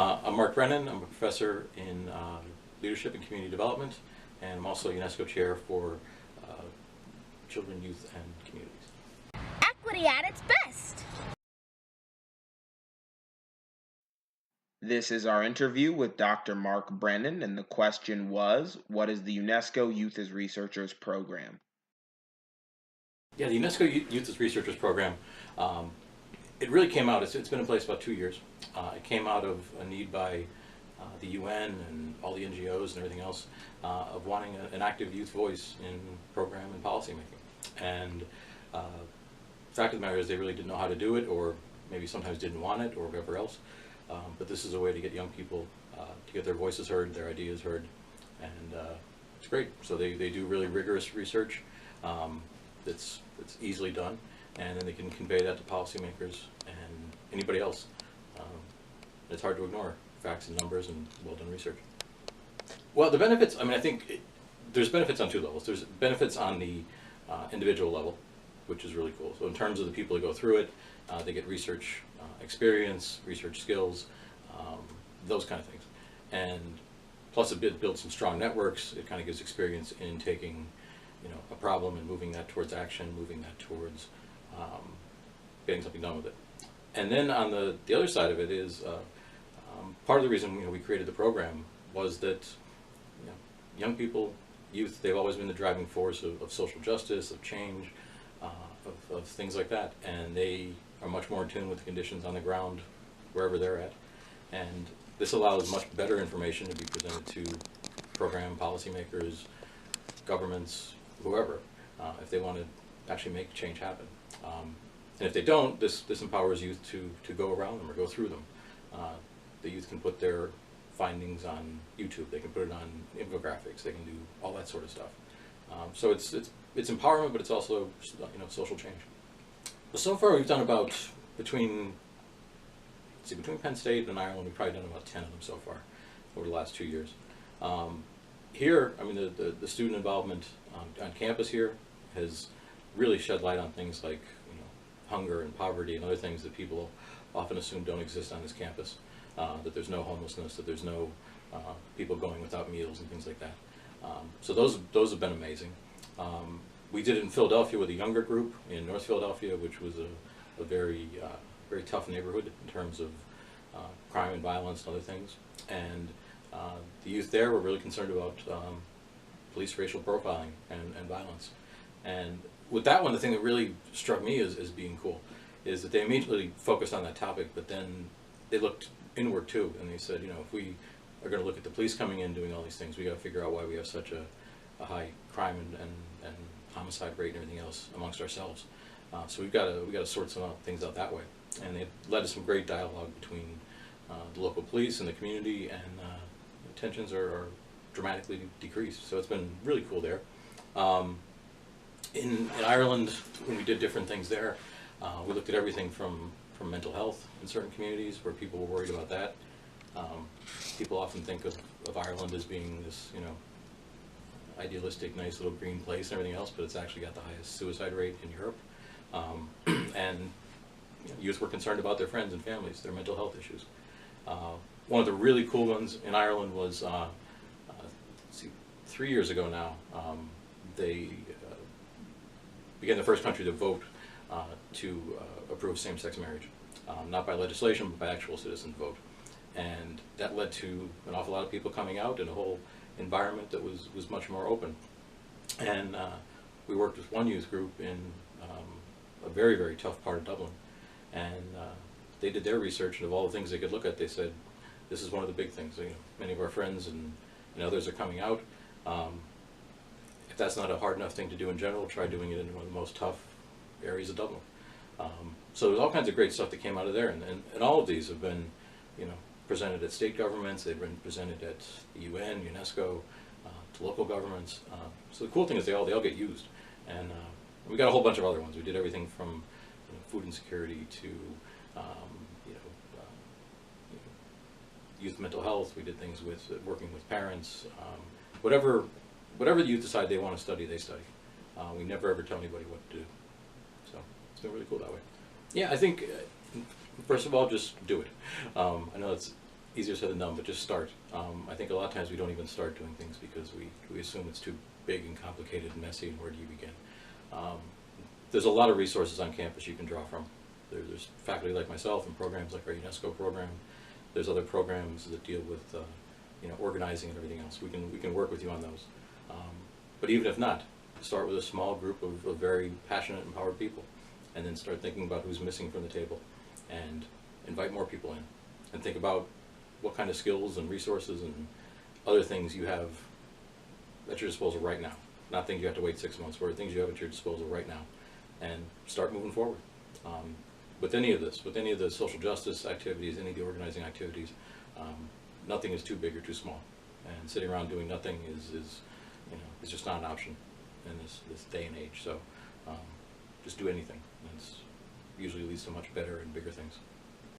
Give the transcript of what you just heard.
I'm Mark Brennan. I'm a professor in leadership and community development, and I'm also UNESCO chair for children, youth, and communities. Equity at its best. This is our interview with Dr. Mark Brennan, and the question was, what is the UNESCO Youth as Researchers program? Yeah, the UNESCO Youth as Researchers program, it really came out, it's been in place about 2 years. It came out of a need by the UN and all the NGOs and everything else of wanting an active youth voice in program and policy making. And the fact of the matter is they really didn't know how to do it, or maybe sometimes didn't want it, or whatever else. But this is a way to get young people to get their voices heard, their ideas heard, and it's great. So they do really rigorous research that's easily done, and then they can convey that to policymakers and anybody else. It's hard to ignore facts and numbers and well-done research. Well, the benefits, I mean, I think there's benefits on two levels. There's benefits on the individual level, which is really cool. So in terms of the people that go through it, they get research experience, research skills, those kind of things. And plus it builds some strong networks. It kind of gives experience in taking, a problem and moving that towards action, moving that towards getting something done with it. And then on the other side of it is part of the reason we created the program was that young people, youth, they've always been the driving force of social justice, of change, of things like that, and they are much more in tune with the conditions on the ground wherever they're at. And this allows much better information to be presented to program policymakers, governments, whoever, if they want to actually make change happen. And if they don't, this empowers youth to go around them or go through them. The youth can put their findings on YouTube. They can put it on infographics. They can do all that sort of stuff. So it's empowerment, but it's also social change. But so far we've done about between Penn State and Ireland, we've probably done about 10 of them so far over the last 2 years. Here, I mean, the student involvement on campus here has really shed light on things like hunger and poverty and other things that people often assume don't exist on this campus. That there's no homelessness, that there's no people going without meals and things like that. So those have been amazing. We did it in Philadelphia with a younger group in North Philadelphia, which was a very tough neighborhood in terms of crime and violence and other things. And the youth there were really concerned about police racial profiling and violence. And with that one, the thing that really struck me as being cool is that they immediately focused on that topic, but then they looked inward too, and they said, if we are going to look at the police coming in doing all these things, we got to figure out why we have such a high crime and homicide rate and everything else amongst ourselves. So we've got to sort some things out that way, and it led to some great dialogue between the local police and the community, and tensions are dramatically decreased. So it's been really cool there. In Ireland, when we did different things there, we looked at everything from mental health in certain communities where people were worried about that. People often think of Ireland as being this, idealistic, nice little green place and everything else, but it's actually got the highest suicide rate in Europe. And youth were concerned about their friends and families, their mental health issues. One of the really cool ones in Ireland was, 3 years ago now, they became the first country to vote to approve same-sex marriage, not by legislation, but by actual citizen vote. And that led to an awful lot of people coming out and a whole environment that was much more open. And we worked with one youth group in a very, very tough part of Dublin. And they did their research, and of all the things they could look at, they said, this is one of the big things. Many of our friends and others are coming out. If that's not a hard enough thing to do in general, try doing it in one of the most tough areas of Dublin. So there's all kinds of great stuff that came out of there, and all of these have been, presented at state governments. They've been presented at the UN, UNESCO, to local governments. So the cool thing is they all get used, and we got a whole bunch of other ones. We did everything from food insecurity to youth mental health. We did things with working with parents. Whatever the youth decide they want to study, they study. We never ever tell anybody what to do. So it's been really cool that way. Yeah, I think first of all, just do it. I know it's easier said than done, but just start. I think a lot of times we don't even start doing things because we assume it's too big and complicated and messy, and where do you begin? There's a lot of resources on campus you can draw from. There's faculty like myself and programs like our UNESCO program. There's other programs that deal with organizing and everything else. We can work with you on those. But even if not, start with a small group of very passionate, empowered people, and then start thinking about who's missing from the table, and invite more people in, and think about what kind of skills and resources and other things you have at your disposal right now. Not things you have to wait 6 months for, things you have at your disposal right now, and start moving forward. With any of this, with any of the social justice activities, any of the organizing activities, nothing is too big or too small. And sitting around doing nothing is just not an option in this day and age. So just do anything. It usually leads to much better and bigger things.